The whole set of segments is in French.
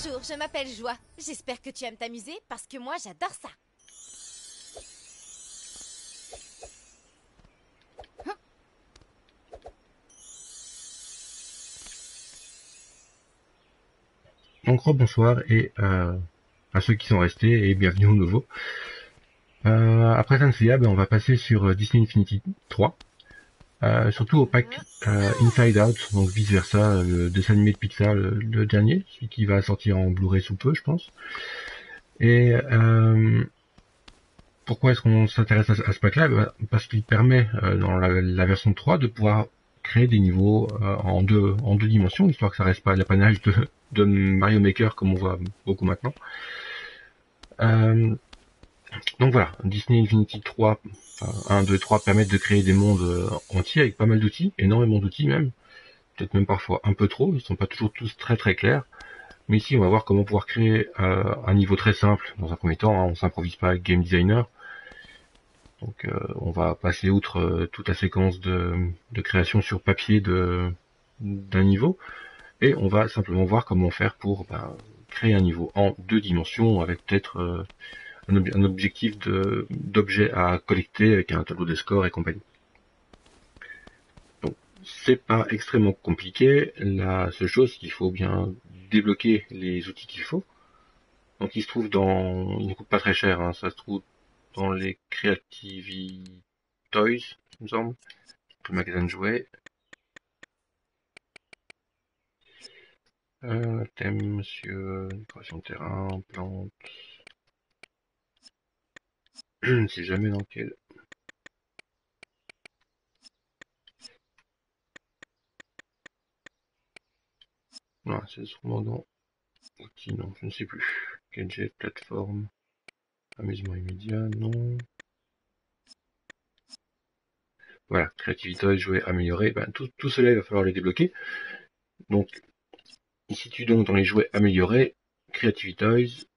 Bonjour, je m'appelle Joie. J'espère que tu aimes t'amuser parce que moi j'adore ça. Donc bonsoir et à ceux qui sont restés et bienvenue aux nouveaux. Après Saint on va passer sur Disney Infinity 3, surtout au pack Inside Out, donc vice versa, le dessin animé de Pixar, le dernier, celui qui va sortir en Blu-ray sous peu je pense. Et pourquoi est-ce qu'on s'intéresse à ce pack-là? Parce qu'il permet dans la version 3 de pouvoir créer des niveaux en deux dimensions, histoire que ça reste pas l'apanage de Mario Maker comme on voit beaucoup maintenant. Donc voilà, Disney Infinity 3, 1, 2, 3 permettent de créer des mondes entiers avec pas mal d'outils, énormément d'outils même, peut-être même parfois un peu trop, ils sont pas toujours tous très très clairs. Mais ici on va voir comment pouvoir créer un niveau très simple dans un premier temps, hein, on s'improvise pas avec game designer. Donc on va passer outre toute la séquence de création sur papier d'un niveau, et on va simplement voir comment faire pour créer un niveau en deux dimensions avec peut-être un objectif d'objet à collecter avec un tableau de score et compagnie. Donc c'est pas extrêmement compliqué, la seule chose qu'il faut bien débloquer les outils qu'il faut. Donc il se trouve il ne coûte pas très cher, hein, ça se trouve dans les Creativity Toys, il me semble, le magasin de jouets. Thème, monsieur, décoration de terrain, plantes. Je ne sais jamais dans quel. Non, c'est sûrement dans outils, non, je ne sais plus. Gadget, plateforme, amusement immédiat, non. Voilà, créativité, jouer, améliorer, tout cela il va falloir les débloquer. Donc, il se situe donc dans les jouets améliorés, Creativities,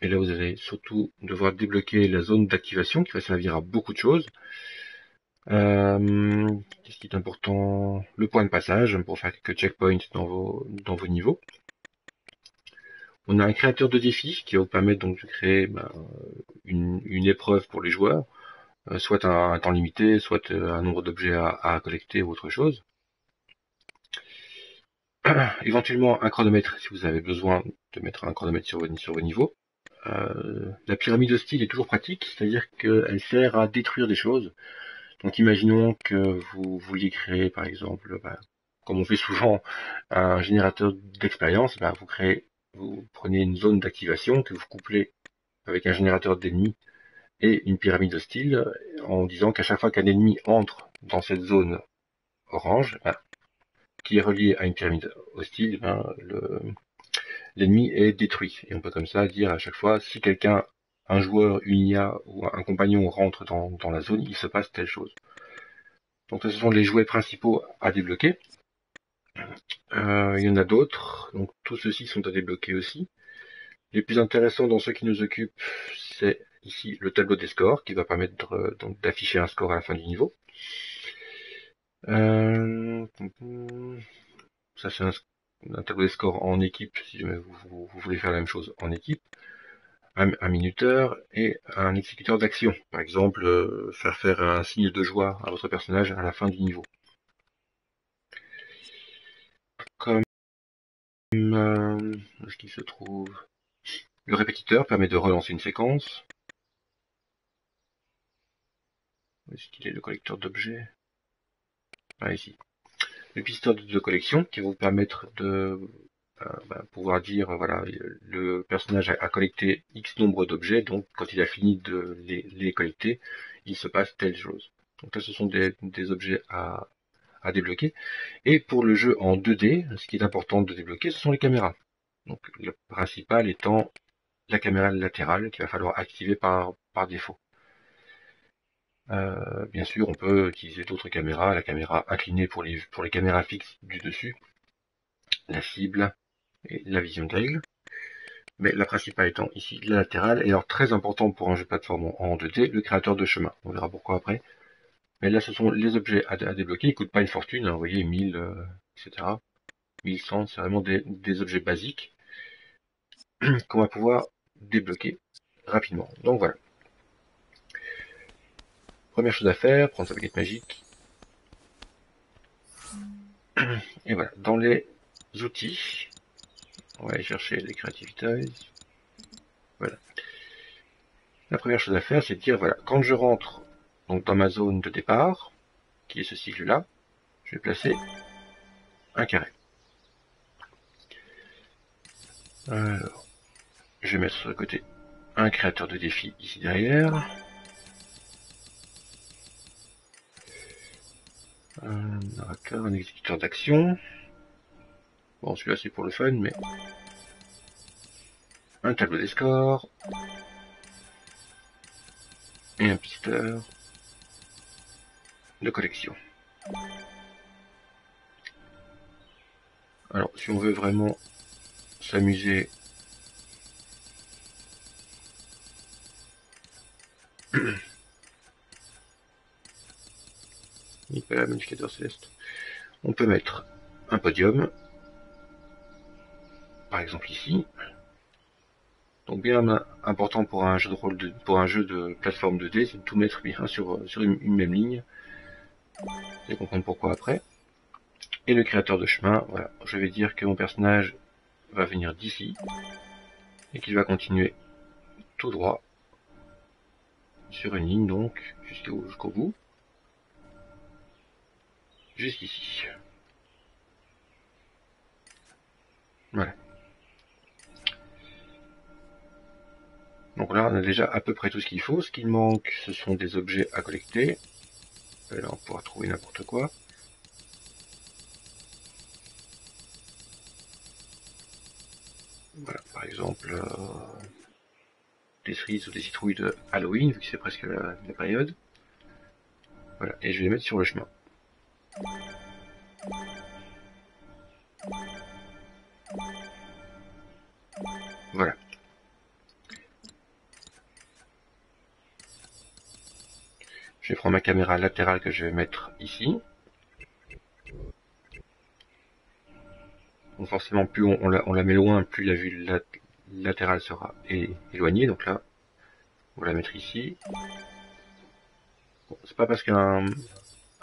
et là vous allez surtout devoir débloquer la zone d'activation qui va servir à beaucoup de choses. Qu'est-ce qui est important? Le point de passage pour faire quelques checkpoints dans vos niveaux. On a un créateur de défis qui va vous permettre donc de créer une épreuve pour les joueurs, soit un temps limité, soit un nombre d'objets à collecter ou autre chose. Éventuellement un chronomètre si vous avez besoin de mettre un chronomètre sur vos niveaux. La pyramide hostile est toujours pratique, c'est-à-dire qu'elle sert à détruire des choses. Donc imaginons que vous vouliez créer par exemple, comme on fait souvent, un générateur d'expérience, vous prenez une zone d'activation que vous couplez avec un générateur d'ennemis et une pyramide hostile en disant qu'à chaque fois qu'un ennemi entre dans cette zone orange, qui est reliée à une pyramide hostile, l'ennemi est détruit. Et on peut comme ça dire à chaque fois, si un joueur, une IA ou un compagnon rentre dans la zone, il se passe telle chose. Donc ce sont les jouets principaux à débloquer. Il y en a d'autres, donc tous ceux-ci sont à débloquer aussi. Les plus intéressants dans ceux qui nous occupent, c'est ici le tableau des scores, qui va permettre donc d'afficher un score à la fin du niveau. Ça c'est un tableau des scores en équipe, si jamais vous voulez faire la même chose en équipe. Un minuteur et un exécuteur d'action. Par exemple, faire un signe de joie à votre personnage à la fin du niveau. Comme ce qui se trouve, le répétiteur permet de relancer une séquence. Où est-ce qu'il est le collecteur d'objets? Ici. Le pisteur de collection qui va vous permettre de pouvoir dire voilà, le personnage a collecté X nombre d'objets, donc quand il a fini de les collecter, il se passe telle chose. Donc là ce sont des objets à débloquer. Et pour le jeu en 2D, ce qui est important de débloquer, ce sont les caméras. Donc le principal étant la caméra latérale qu'il va falloir activer par défaut. Bien sûr, on peut utiliser d'autres caméras, la caméra inclinée pour les caméras fixes du dessus, la cible et la vision d'aigle. Mais la principale étant ici la latérale, et alors très important pour un jeu de plateforme en 2D, le créateur de chemin. On verra pourquoi après. Mais là, ce sont les objets à débloquer, ils coûtent pas une fortune, hein, vous voyez, 1000, etc. 1100, c'est vraiment des objets basiques. qu'on va pouvoir débloquer rapidement. Donc voilà. Première chose à faire, prendre sa baguette magique. Et voilà, dans les outils, on va aller chercher les Creativity. Voilà. La première chose à faire, c'est de dire, voilà, quand je rentre donc dans ma zone de départ, qui est ce cycle-là, je vais placer un carré. Alors, je vais mettre sur le côté un créateur de défi ici derrière. Un exécuteur d'action. Bon, celui-là c'est pour le fun, mais un tableau des scores et un pisteur de collection. Alors, si on veut vraiment s'amuser, hyper modificateur céleste, on peut mettre un podium, par exemple ici. Donc bien important pour un jeu de rôle, pour un jeu de plateforme 2D, c'est de tout mettre bien sur une même ligne. Vous allez comprendre pourquoi après. Et le créateur de chemin, voilà, je vais dire que mon personnage va venir d'ici et qu'il va continuer tout droit sur une ligne donc jusqu'au bout, jusqu'ici. Voilà. Donc là, on a déjà à peu près tout ce qu'il faut. Ce qu'il manque, ce sont des objets à collecter. Et là, on pourra trouver n'importe quoi. Voilà, par exemple, des cerises ou des citrouilles de Halloween, vu que c'est presque la période. Voilà, et je vais les mettre sur le chemin. Voilà. Je vais prendre ma caméra latérale que je vais mettre ici. Donc forcément, plus on la met loin, plus la vue latérale sera éloignée. Donc là, on va la mettre ici. Bon, c'est pas parce qu'un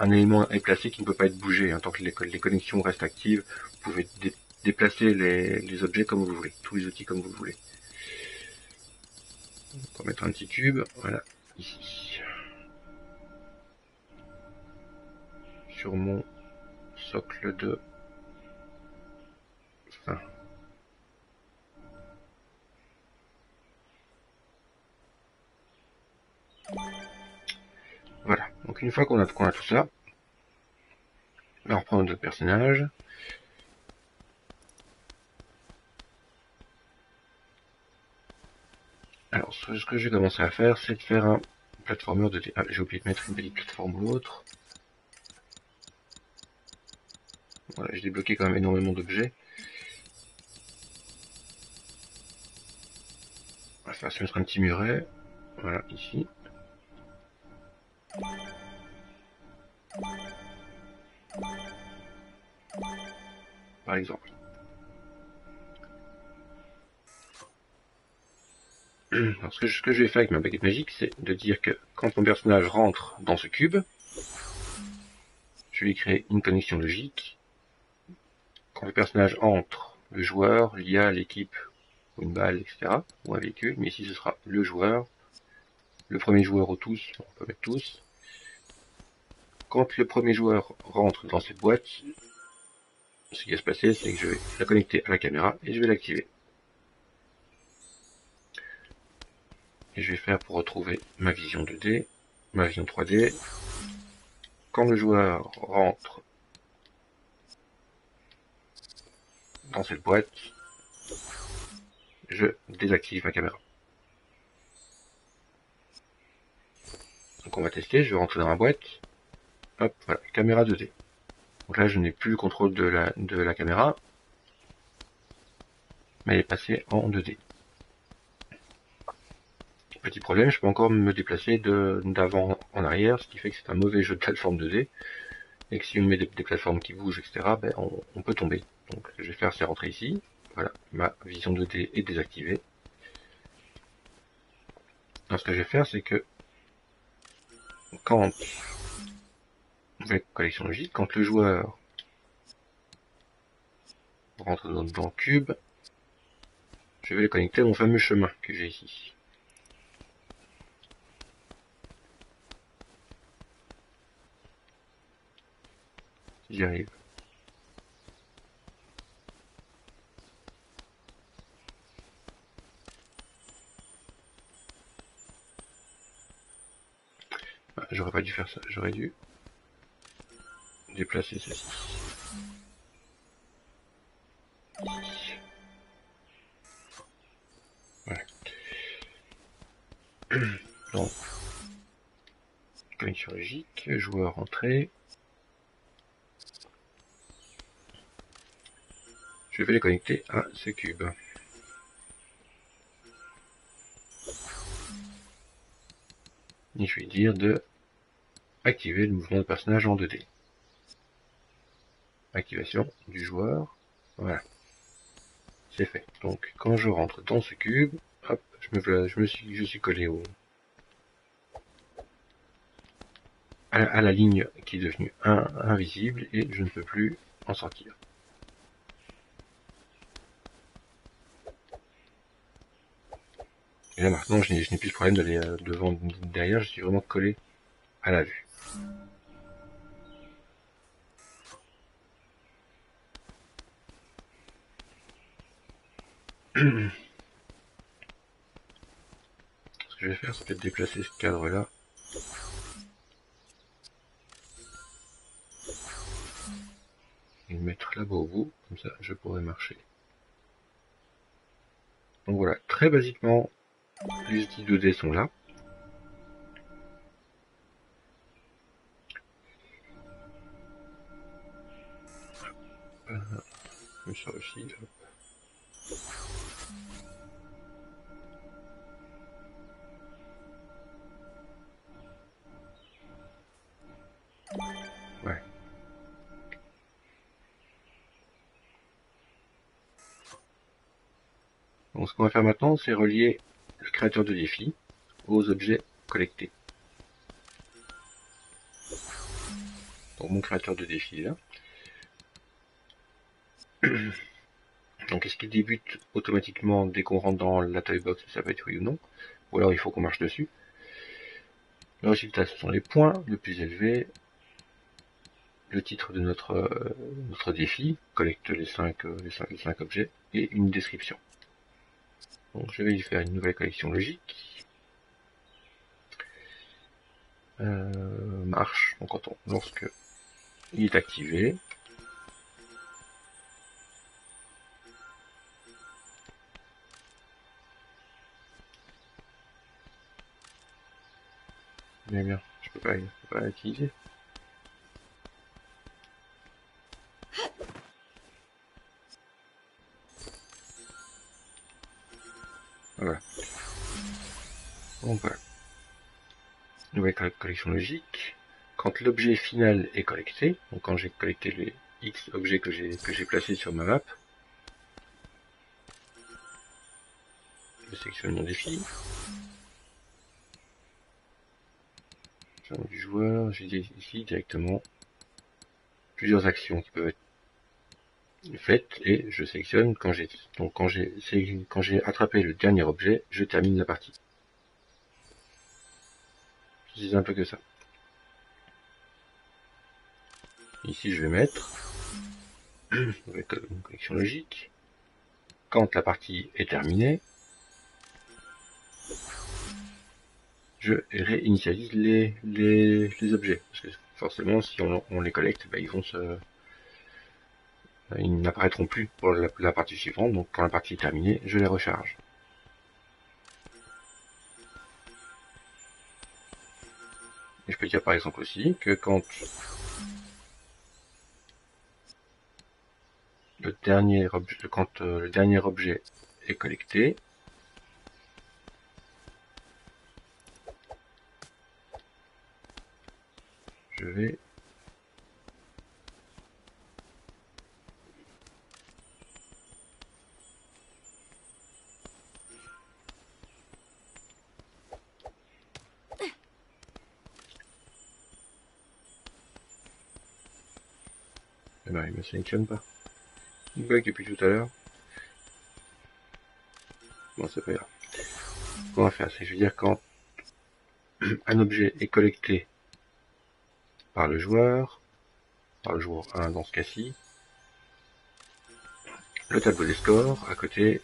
élément est placé qu'il ne peut pas être bougé. Hein. Tant que les connexions restent actives, vous pouvez déplacer les objets comme vous voulez, tous les outils comme vous voulez. On va mettre un petit cube, voilà, ici. Sur mon socle de fin. Voilà, donc une fois qu'on a tout ça, on reprend notre personnage. Alors, ce que je vais commencer à faire, c'est de faire un platformer de... Ah, j'ai oublié de mettre une petite plateforme ou l'autre. Voilà, j'ai débloqué quand même énormément d'objets. On va faire se mettre un petit muret. Voilà, ici. Par exemple. Alors, ce que je vais faire avec ma baguette magique, c'est de dire que quand mon personnage rentre dans ce cube, je vais créer une connexion logique. Quand le personnage entre, le joueur, l'IA, l'équipe, ou une balle, etc., ou un véhicule, mais ici ce sera le joueur, le premier joueur ou tous, on peut mettre tous. Quand le premier joueur rentre dans cette boîte, ce qui va se passer, c'est que je vais la connecter à la caméra et je vais l'activer. Et je vais faire pour retrouver ma vision 2D, ma vision 3D. Quand le joueur rentre dans cette boîte, je désactive ma caméra. Donc on va tester, je vais rentrer dans la boîte. Hop, voilà, caméra 2D. Donc là je n'ai plus le contrôle de la caméra, mais elle est passée en 2D. Petit problème, je peux encore me déplacer d'avant en arrière, ce qui fait que c'est un mauvais jeu de plateforme 2D, et que si on met des plateformes qui bougent, etc., ben on peut tomber. Donc ce que je vais faire, c'est rentrer ici, Voilà, ma vision 2D est désactivée. Alors ce que je vais faire, c'est que quand avec collection logique, quand le joueur rentre dans le cube, je vais le connecter à mon fameux chemin que j'ai ici. Si j'y arrive. Ah, j'aurais pas dû faire ça, j'aurais dû déplacer ceci. Voilà. Donc, connexion logique, joueur entrée. Je vais les connecter à ce cube. Et je vais dire de activer le mouvement de personnage en 2D. Activation du joueur. Voilà. C'est fait. Donc, quand je rentre dans ce cube, hop, je suis collé à la ligne qui est devenue invisible et je ne peux plus en sortir. Et là maintenant, je n'ai plus de problème d'aller devant, derrière, je suis vraiment collé à la vue. Ce que je vais faire, c'est peut-être déplacer ce cadre-là. Et le mettre là-bas au bout, comme ça je pourrais marcher. Donc voilà, très basiquement, les outils 2D sont là. Comme ça aussi. Ouais. Donc ce qu'on va faire maintenant, c'est relier le créateur de défi aux objets collectés. Donc mon créateur de défi est là. Donc est-ce qu'il débute automatiquement dès qu'on rentre dans la toy box, ça peut être oui ou non, ou alors il faut qu'on marche dessus. Le résultat, ce sont les points le plus élevé, le titre de notre défi, collecte les 5 objets, et une description. Donc je vais lui faire une nouvelle collection logique. Marche, donc lorsque il est activé, bien, je peux pas l'utiliser. Voilà. Donc voilà. Nouvelle collection logique. Quand l'objet final est collecté, donc quand j'ai collecté les X objets que j'ai placés sur ma map, je sélectionne mon défi. Du joueur, j'ai ici directement plusieurs actions qui peuvent être faites et je sélectionne quand j'ai attrapé le dernier objet, je termine la partie. C'est simple que ça. Ici je vais mettre avec une collection logique. Quand la partie est terminée, je réinitialise les objets. Parce que forcément, si on les collecte, bah, ils n'apparaîtront plus pour la partie suivante. Donc quand la partie est terminée, je les recharge. Et je peux dire par exemple aussi que quand le dernier objet est collecté, je vais ben, il me sélectionne pas. Il bug depuis tout à l'heure. Bon, c'est pas grave. Ce qu'on va faire, c'est que je veux dire quand un objet est collecté par le joueur 1 dans ce cas-ci, le tableau des scores à côté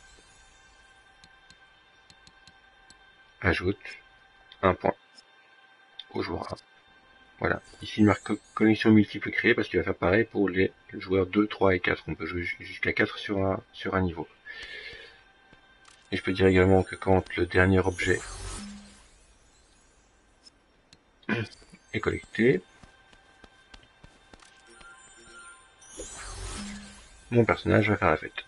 ajoute un point au joueur 1. Voilà. Ici, il marque connexion multiple créée parce qu'il va faire pareil pour les joueurs 2, 3 et 4. On peut jouer jusqu'à 4 sur un niveau. Et je peux dire également que quand le dernier objet est collecté, mon personnage va faire la fête.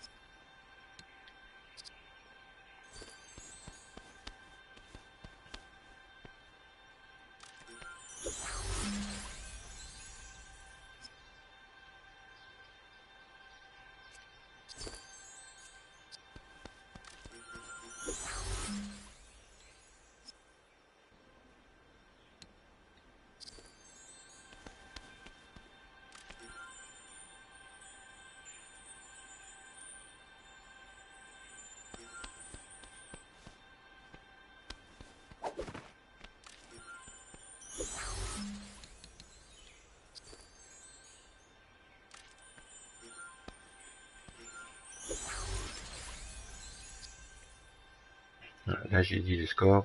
Voilà, là, j'ai dit les scores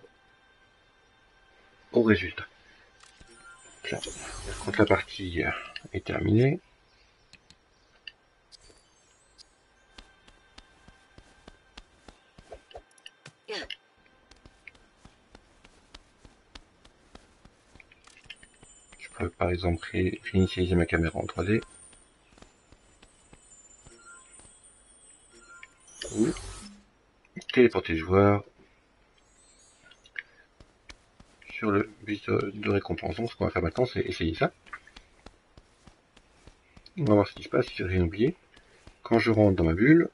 au résultat. Là, quand la partie est terminée, je peux par exemple réinitialiser ma caméra en 3D ou téléporter le joueur sur le bus de récompense. Donc, ce qu'on va faire maintenant, c'est essayer ça. On va voir ce qui se passe si j'ai rien oublié. Quand je rentre dans ma bulle,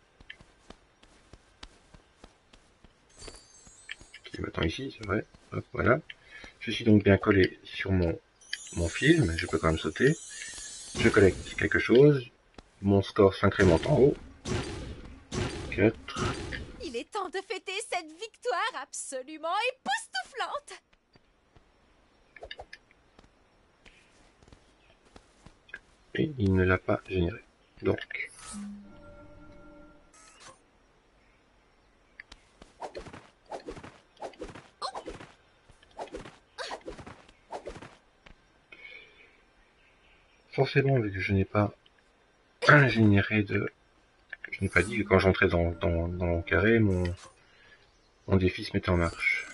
qui est maintenant ici, c'est vrai, hop, voilà. Je suis donc bien collé sur mon film, je peux quand même sauter. Je collecte quelque chose, mon score s'incrémente en haut. 4. Il est temps de fêter cette victoire absolument époustouflante. Et il ne l'a pas généré. Donc, forcément, vu que je n'ai pas généré de... Je n'ai pas dit que quand j'entrais dans le carré, mon défi se mettait en marche.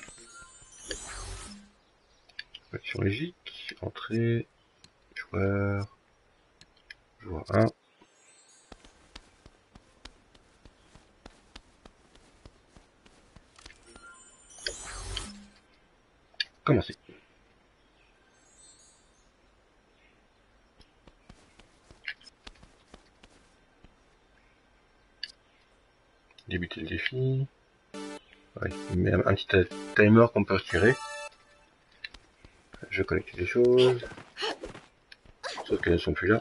Action logique, entrée, joueur 1. Commencer. Débuter le défi. Ouais, il met un petit timer qu'on peut retirer. Je collecte des choses. Sauf qu'elles ne sont plus là.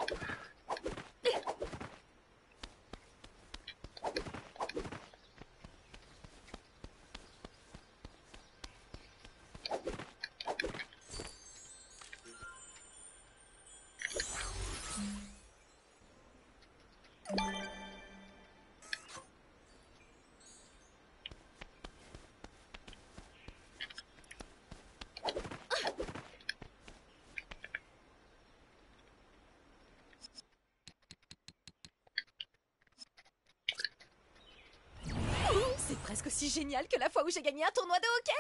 C'est presque aussi génial que la fois où j'ai gagné un tournoi de hockey.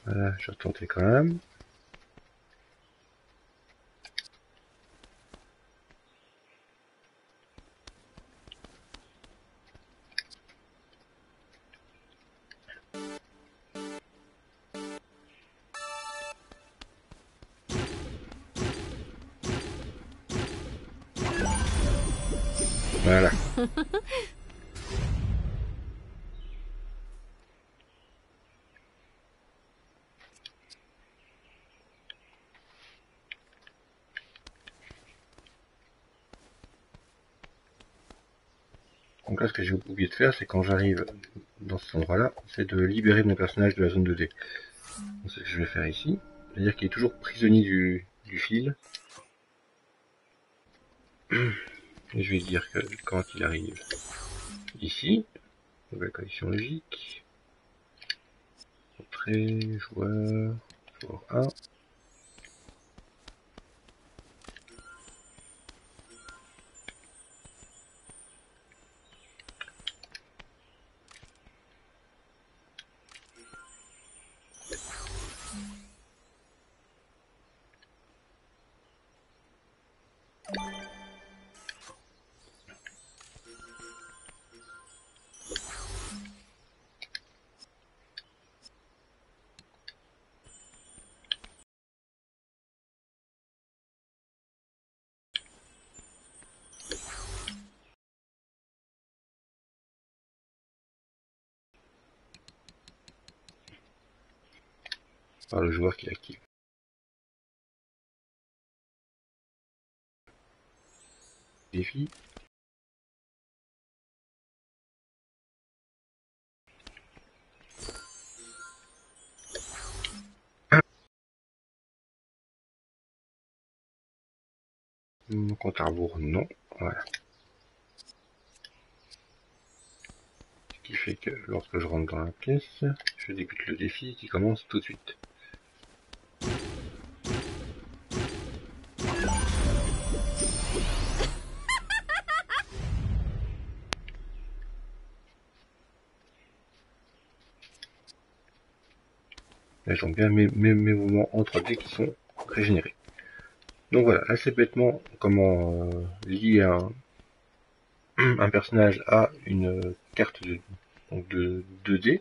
Voilà, je vais retenter quand même. Voilà. Donc là, ce que j'ai oublié de faire, c'est quand j'arrive dans cet endroit-là, c'est de libérer mon personnage de la zone 2D. C'est ce que je vais faire ici. C'est-à-dire qu'il est toujours prisonnier du fil. Et je vais dire que quand il arrive ici, nouvelle connexion logique, entrée, joueur 1. Par le joueur qui active. Défi. Compte à rebours, non. Voilà. Ce qui fait que lorsque je rentre dans la pièce, je débute le défi qui commence tout de suite. Là, j'en bien mes mouvements en 3D qui sont régénérés. Donc voilà, assez bêtement comment lier un personnage à une carte de 2D.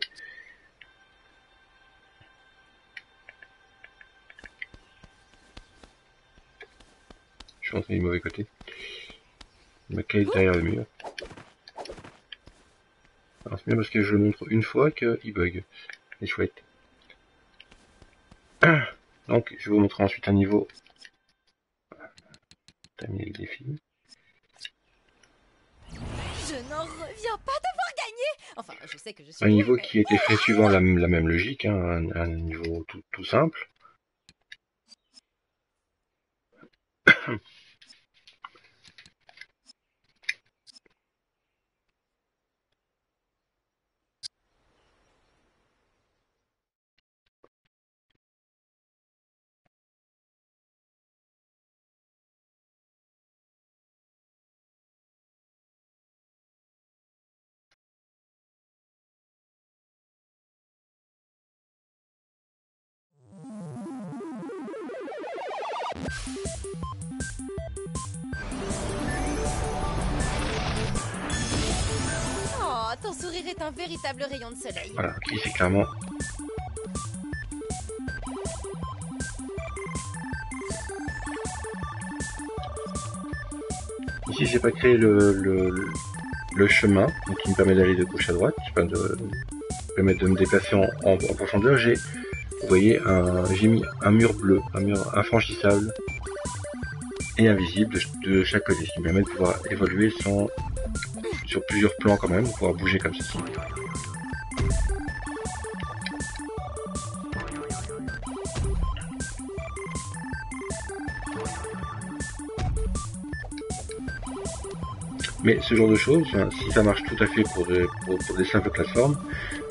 Je suis rentré du mauvais côté. Il m'a calé derrière le mur. C'est bien parce que je le montre une fois qu'il bug. C'est chouette. Donc je vais vous montrer ensuite un niveau. Terminer le défi. Je n'en reviens pas d'avoir gagné. Enfin, je sais que je suis... Un niveau qui a été fait suivant la même logique, hein, un niveau tout simple. Oh, ton sourire est un véritable rayon de soleil. Voilà, qui c'est clairement. Ici, j'ai pas créé le chemin, donc qui me permet d'aller de gauche à droite, qui permet de me déplacer en profondeur. Vous voyez, j'ai mis un mur bleu, un mur infranchissable et invisible de chaque côté, ce qui me permet de pouvoir évoluer sur plusieurs plans quand même, de pouvoir bouger comme ceci. Mais ce genre de choses, si ça marche tout à fait pour des simples plateformes,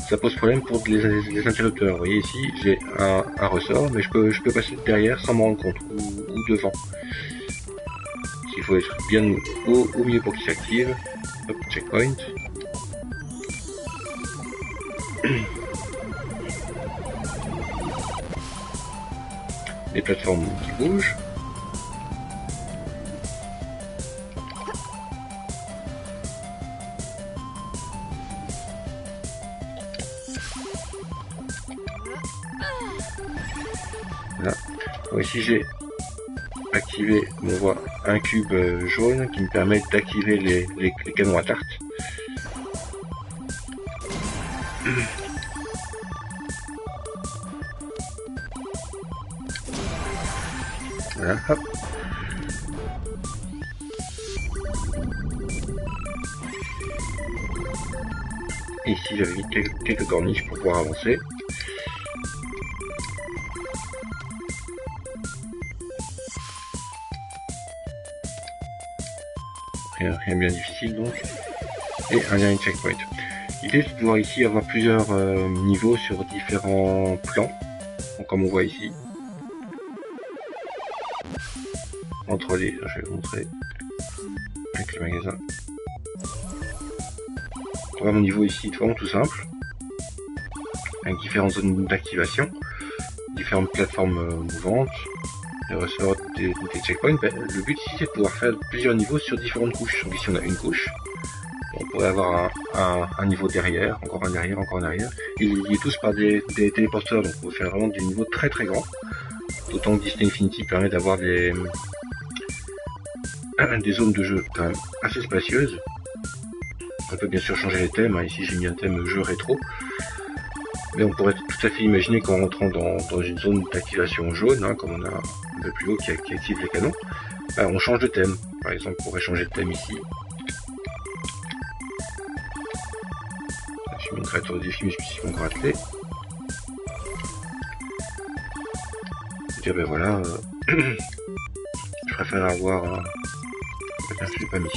ça pose problème pour les interrupteurs. Vous voyez ici, j'ai un ressort, mais je peux passer derrière sans m'en rendre compte, ou devant. Il faut être bien au milieu pour qu'il s'active. Hop, checkpoint. Les plateformes qui bougent. Voilà. Donc ici j'ai activé, on voit un cube jaune qui me permet d'activer les canons à tarte. Voilà, hop. Et ici j'avais mis quelques corniches pour pouvoir avancer. Rien bien difficile donc. Et un dernier checkpoint. L'idée c'est de pouvoir ici avoir plusieurs niveaux sur différents plans. Donc, comme on voit ici. Entre les... Je vais vous montrer. Avec le magasin. On voit mon niveau ici, vraiment tout simple. Avec différentes zones d'activation. Différentes plateformes mouvantes. Et recevoir des checkpoints. Le but ici c'est de pouvoir faire plusieurs niveaux sur différentes couches. Donc ici on a une couche. On pourrait avoir un niveau derrière, encore un derrière, encore un derrière. Ils liés tous par des téléporteurs, donc on peut faire vraiment des niveaux très très grands. D'autant que Disney Infinity permet d'avoir des zones de jeu quand même assez spacieuses. On peut bien sûr changer les thèmes, hein. Ici j'ai mis un thème jeu rétro. Mais on pourrait tout à fait imaginer qu'en rentrant dans une zone d'activation jaune, hein, comme on a un peu plus haut qui active les canons, on change de thème. Par exemple, on pourrait changer de thème ici. Je suis mon créateur de défi, mais je suis encore attelé. Dire ben voilà, je préfère avoir je l'ai pas mis.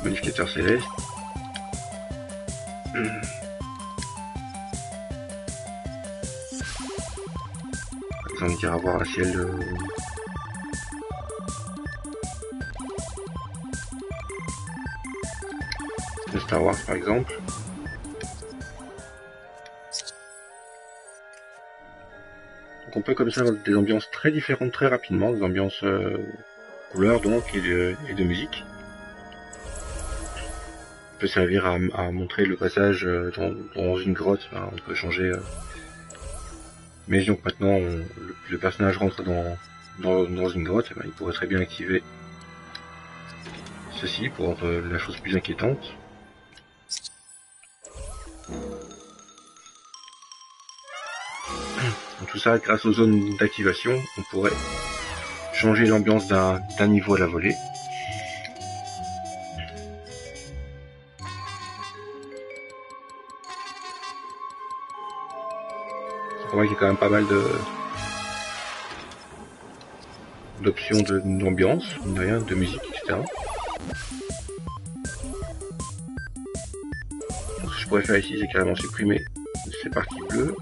Modificateur céleste. On va dire avoir un ciel de Star Wars par exemple. Donc on peut comme ça avoir des ambiances très différentes très rapidement, des ambiances couleurs donc et de musique. On peut servir à montrer le passage dans une grotte, hein, on peut changer. Mais donc maintenant le personnage rentre dans une grotte, il pourrait très bien activer ceci pour rendre la chose plus inquiétante. Donc, tout ça grâce aux zones d'activation, on pourrait changer l'ambiance d'un niveau à la volée. On voit qu'il y a quand même pas mal d'options d'ambiance, de musique, etc. Donc, ce que je pourrais faire ici, c'est carrément supprimer ces parties bleues.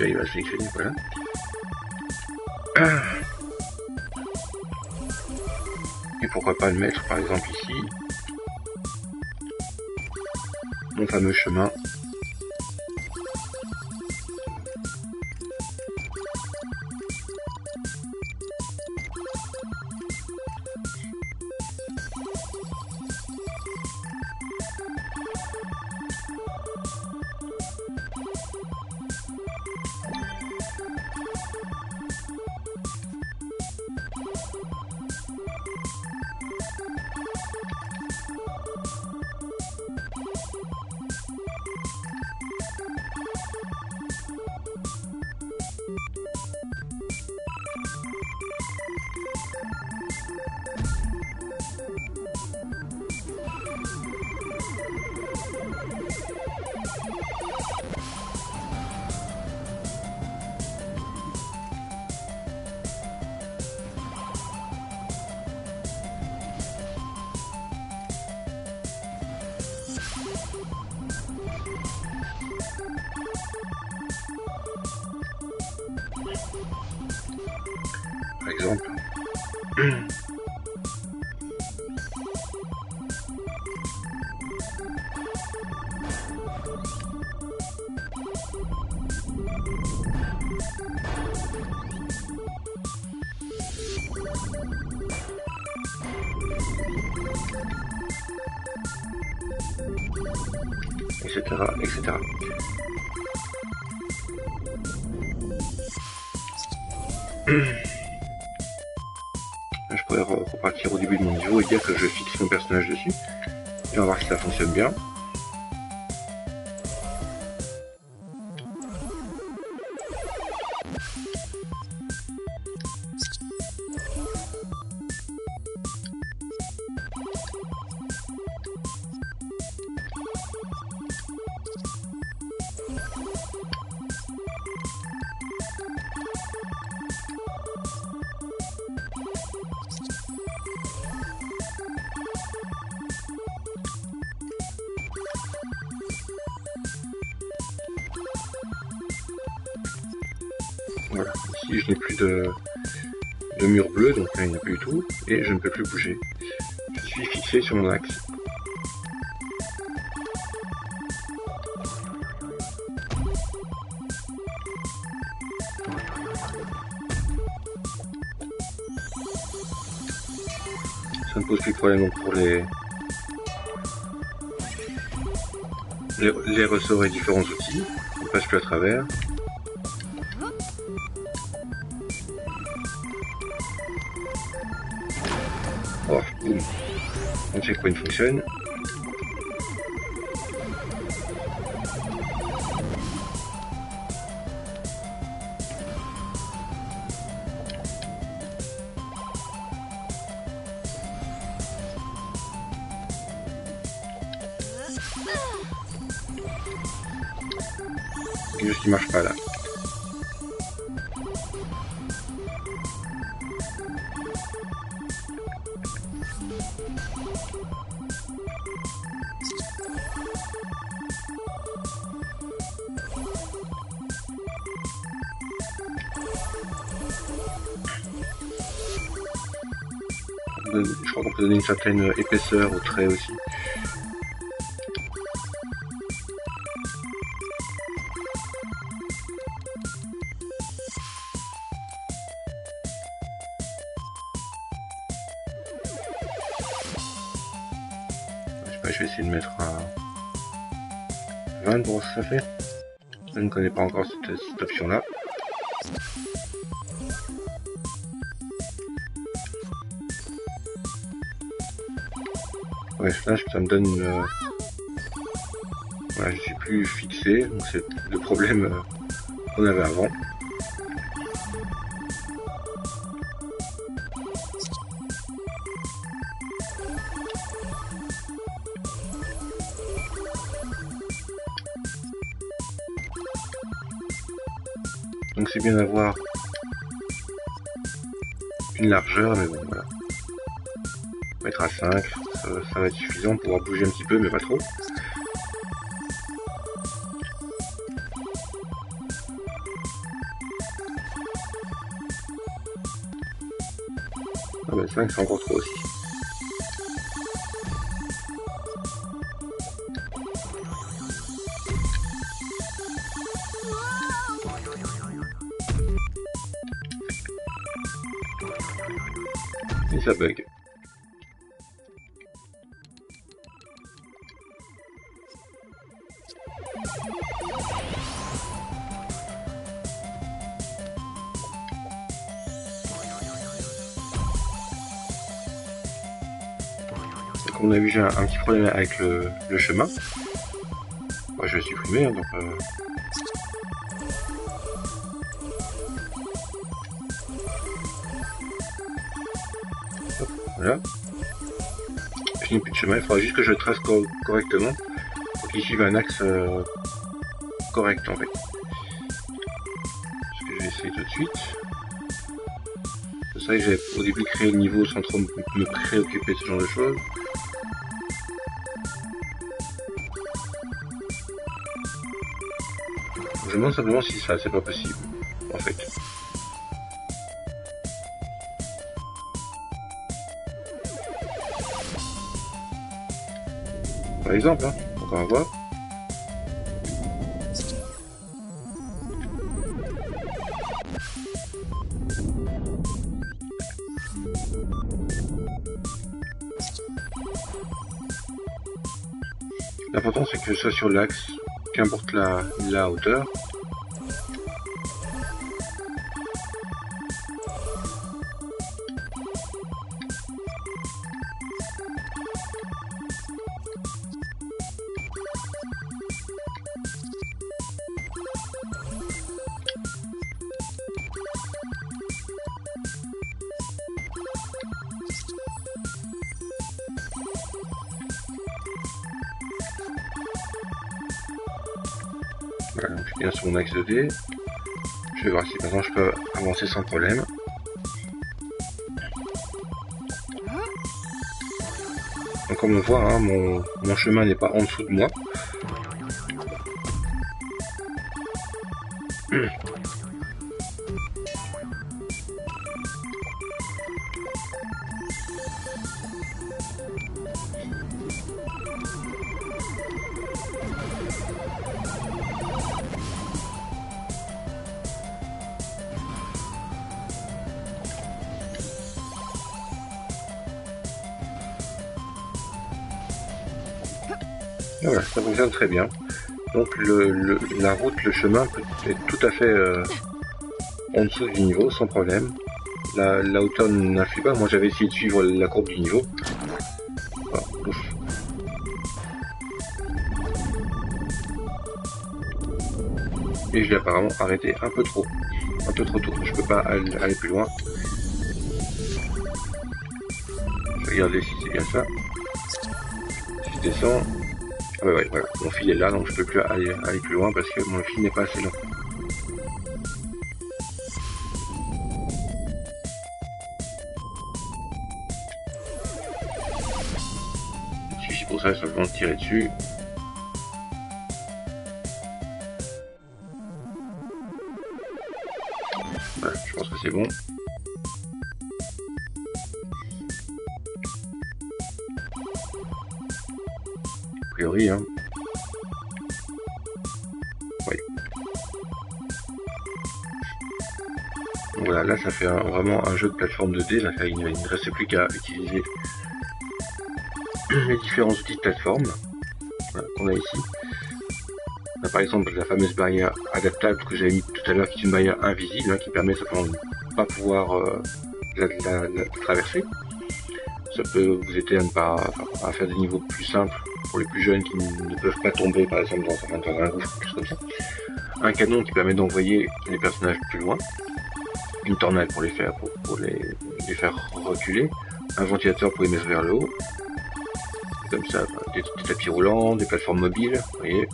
Il va sélectionner, voilà. Et pourquoi pas le mettre par exemple ici, mon fameux chemin. Par exemple. Etc. etc. je pourrais repartir au début de mon niveau et dire que je fixe mon personnage dessus. Et on va voir si ça fonctionne bien. Voilà, ici je n'ai plus de mur bleu, donc il n'y en a plus du tout, et je ne peux plus bouger. Je suis fixé sur mon axe. Ça ne pose plus de problème donc pour les ressorts et différents outils. On ne passe plus à travers. Oh, boum. Mon checkpoint fonctionne. Quelque chose qui marche pas là. Je crois qu'on peut donner une certaine épaisseur au trait aussi. Je sais pas, je vais essayer de mettre un 20 pour voir ce que ça fait. Je ne connais pas encore cette option là. Bref, là ça me donne une... Voilà, je suis plus fixé, donc c'est le problème qu'on avait avant. Donc c'est bien d'avoir une largeur, mais bon voilà. Mettre à 5, ça va être suffisant pour pouvoir bouger un petit peu, mais pas trop. Ah ben 5 c'est encore trop aussi. Et ça bug. Comme on a vu, j'ai un petit problème avec le chemin. Moi, je vais supprimer, hein, donc... Hop, voilà. Je n'ai plus de chemin, il faudra juste que je le trace correctement pour qu'il suive un axe correct en fait. Ce que je vais essayer tout de suite. C'est ça que j'ai au début créé le niveau sans trop me préoccuper de ce genre de choses. Je me demande simplement si ça c'est pas possible en fait. Par exemple, hein, donc on va voir. L'important c'est que ce soit sur l'axe, qu'importe la hauteur. Voilà, donc je suis bien sur mon axe 2D. Je vais voir si maintenant je peux avancer sans problème. Donc comme on voit, hein, mon chemin n'est pas en dessous de moi. Voilà, ça fonctionne très bien. Donc la route, le chemin peut être tout à fait en dessous du niveau, sans problème. La hauteur n'influe pas. Moi j'avais essayé de suivre la courbe du niveau. Voilà, ouf. Et je l'ai apparemment arrêté un peu trop tôt. Je peux pas aller plus loin. Je vais regarder si c'est bien ça. Si je descends. Ah bah ouais, voilà, mon fil est là, donc je peux plus aller plus loin parce que mon fil n'est pas assez long. Il suffit pour ça simplement de tirer dessus. Voilà, je pense que c'est bon. A priori, hein. Oui. Donc voilà, là ça fait vraiment un jeu de plateforme 2D. Là, il ne reste plus qu'à utiliser les différents outils de plateforme qu'on a ici. Là, par exemple la fameuse barrière adaptable que j'avais mis tout à l'heure, qui est une barrière invisible, hein, qui permet simplement de ne pas pouvoir la traverser. Ça peut vous aider à faire des niveaux plus simples pour les plus jeunes qui ne peuvent pas tomber par exemple dans un gouffre, quelque chose comme ça. Un canon qui permet d'envoyer les personnages plus loin. Une tornade pour les faire reculer. Un ventilateur pour les mettre vers le haut. Comme ça, des tapis roulants, des plateformes mobiles, vous voyez.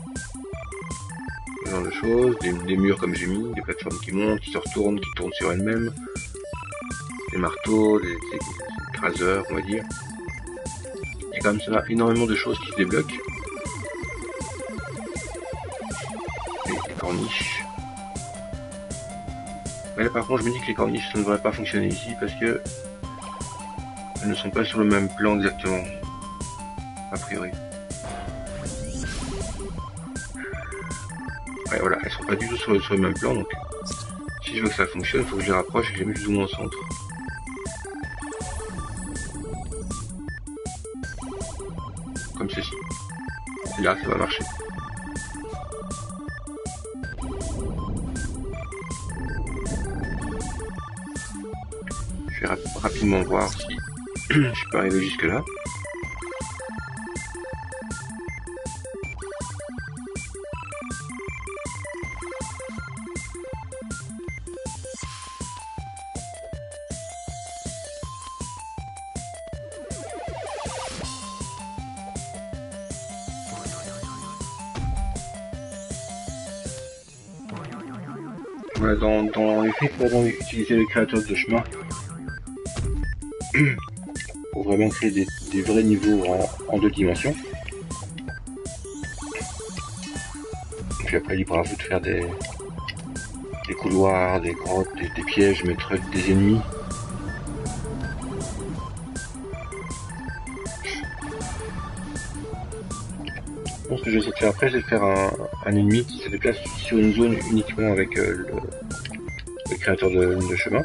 Ce genre de choses, des murs comme j'ai mis, des plateformes qui montent, qui se retournent, qui tournent sur elles-mêmes. Des marteaux, des écraseurs, on va dire. Et comme ça, énormément de choses qui se débloquent. Et des corniches. Mais là par contre je me dis que les corniches ça ne devrait pas fonctionner ici parce que elles ne sont pas sur le même plan exactement. A priori. Ouais voilà, elles sont pas du tout sur le même plan, donc si je veux que ça fonctionne, il faut que je les rapproche et que je les mette plus ou moins au centre. Comme ceci. Et là ça va marcher. Je vais rapidement voir si je peux arriver jusque là. Voilà, dans les faits, il faut utiliser le créateur de chemin pour vraiment créer des vrais niveaux en 2 dimensions. Puis après, libre à vous de faire des couloirs, des grottes, des pièges, mettre des ennemis. Donc, ce que je vais essayer de faire après, c'est de faire un ennemi qui se déplace sur une zone uniquement avec le créateur de chemin.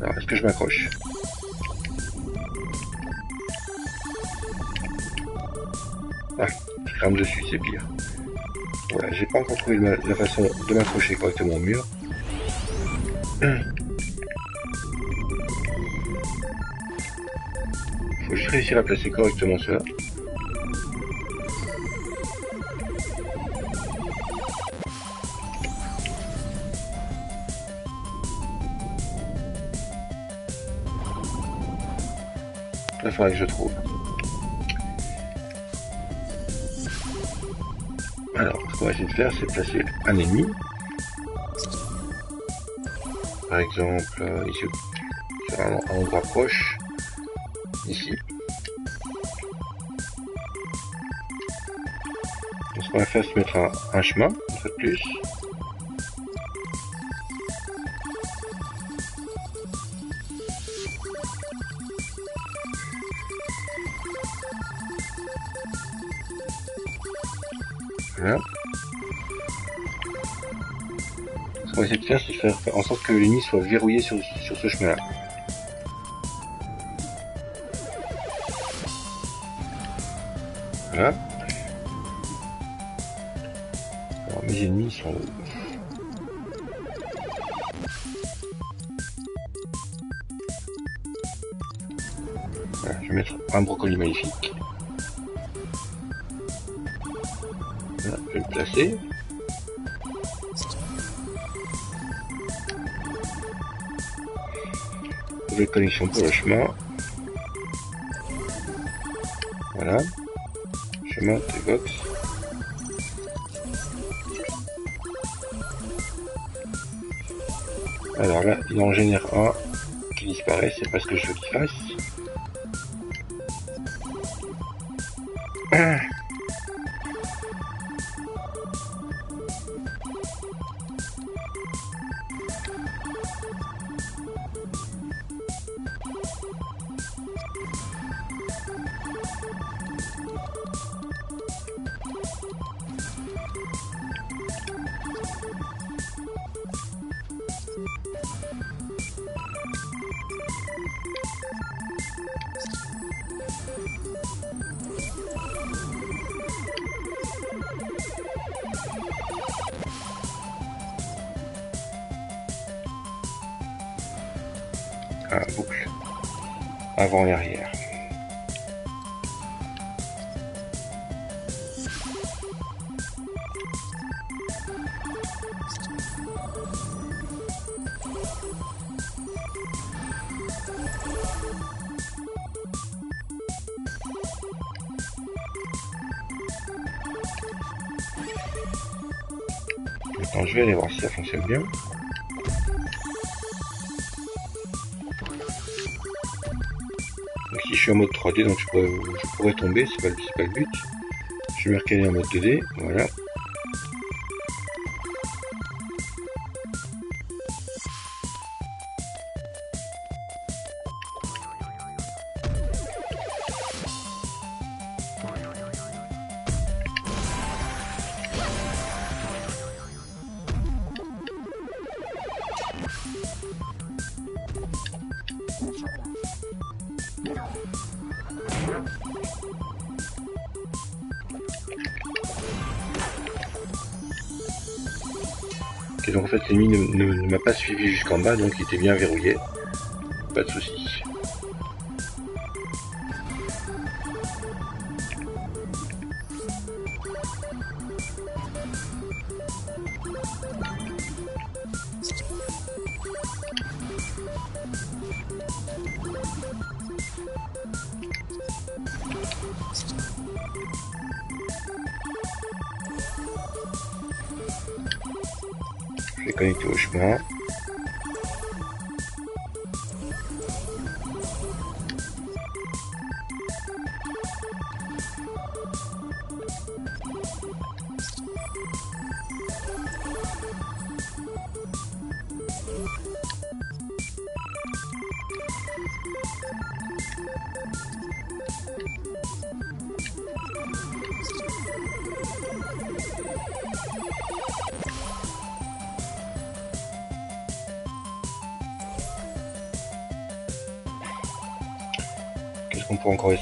Alors, est-ce que je m'accroche? Ah, je grimpe dessus, c'est pire. Voilà, j'ai pas encore trouvé la façon de m'accrocher correctement au mur. Faut juste réussir à placer correctement cela. Là, il faudrait que je trouve. Alors, ce qu'on va essayer de faire, c'est placer un ennemi. Par exemple, ici, sur un endroit proche. Ici. Donc, ce qu'on va faire, c'est mettre un chemin, une fois de plus. Voilà. Ce qu'on va essayer de faire, c'est faire en sorte que l'ennemi soit verrouillé sur ce chemin-là. Voilà. Alors, mes ennemis sont où? Voilà, je vais mettre un brocoli magnifique. Voilà, je vais le placer. Nouvelle connexion pour le chemin. Voilà. Chemin T-Box. Alors là, il en génère un qui disparaît, c'est pas ce que je veux qu'il fasse. Ah, boucle. Avant et arrière. Maintenant, je vais aller voir si ça fonctionne bien. Donc ici je suis en mode 3D, donc je pourrais tomber, c'est pas le but. Je vais me recaler en mode 2D, voilà. Ok, donc en fait l'ennemi ne m'a pas suivi jusqu'en bas, donc il était bien verrouillé. Pas de soucis. Je vais connecter au chemin. Qu'est-ce qu'on peut encore essayer?